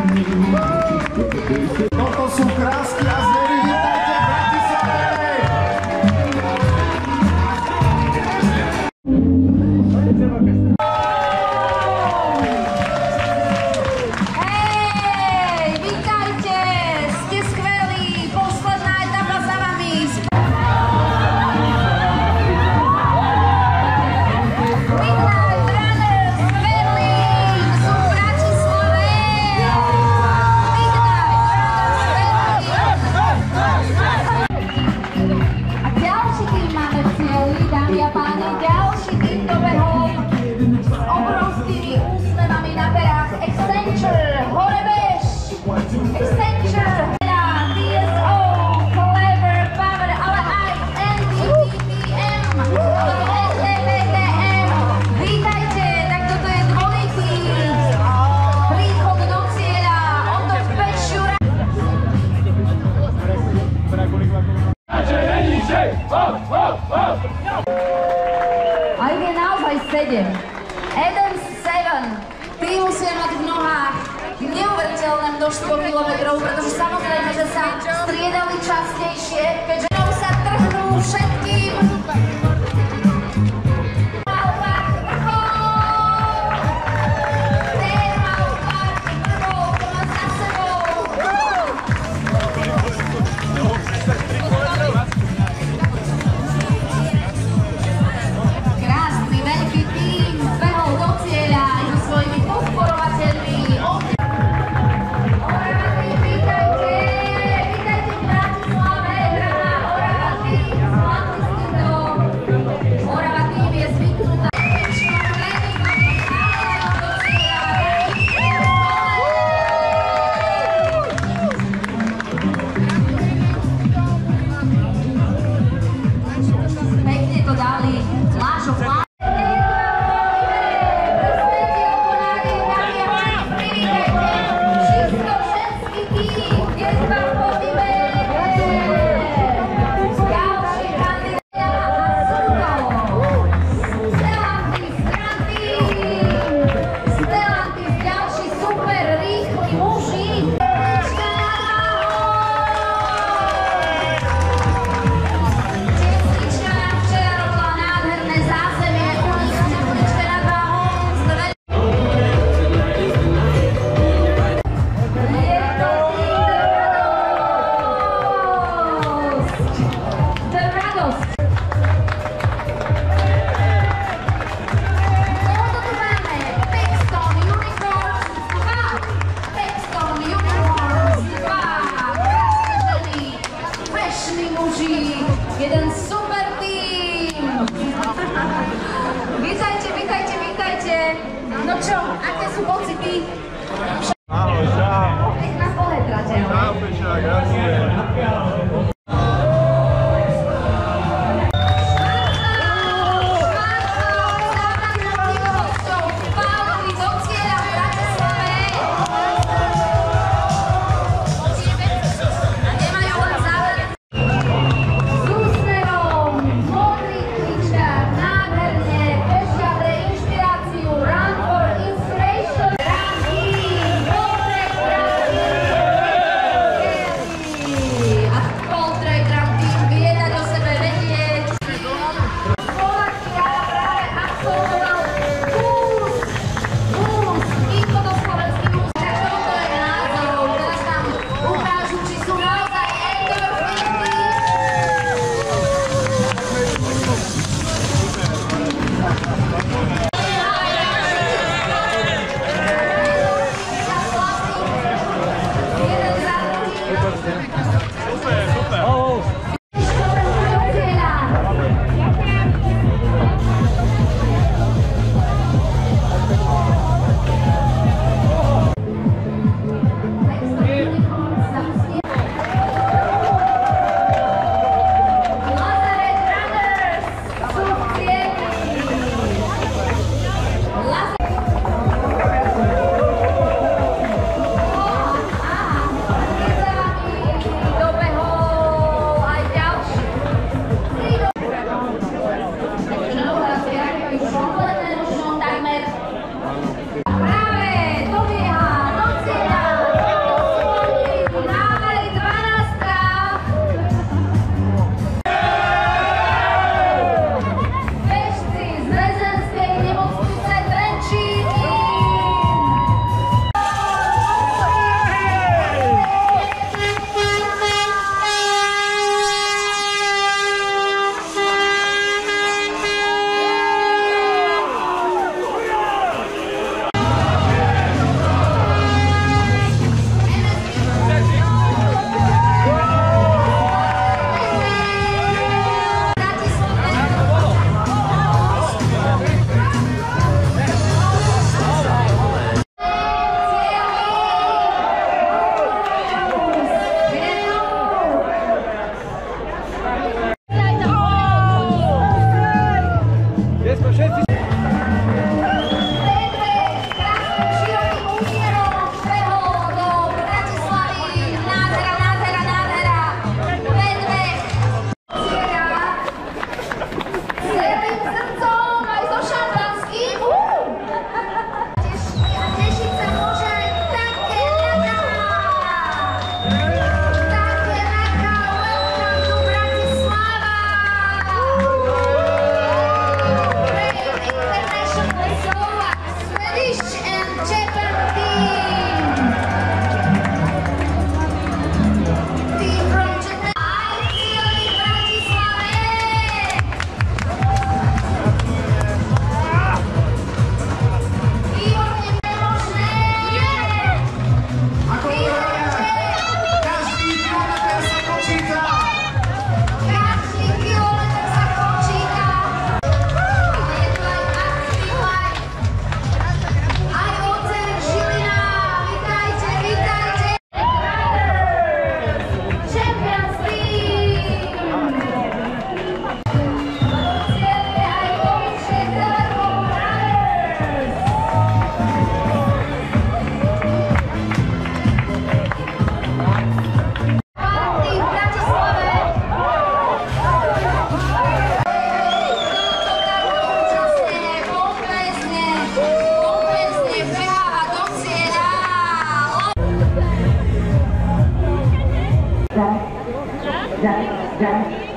Toto sú krásky a zvery, vítajte v Bratislave! Hej, vítajte, ste skvelí, posledná etapa za vami. Dámy a páni, ďalší tým dobehol s obrovskými úsmevami na perách Accenture, Horebeš, Accenture, DSO, Clever Power, ale aj NDTPM, SDVDM. Vítajte, tak toto je dvojitý príchod do cieľa, on to pešura. A ich je naozaj 7. Eden 7. Tí musia mať v nohách neuveriteľné množstvo kilometrov, pretože samozrejme, že sa striedali častejšie, keďže sa trhnú všetkým. Jeden super tým! Vítajte, vítajte, vítajte! No čo, aké sú pocity? Ahoj, čau! Pekná pohetrate. Čau, Peča, gratulujem. Ďalej.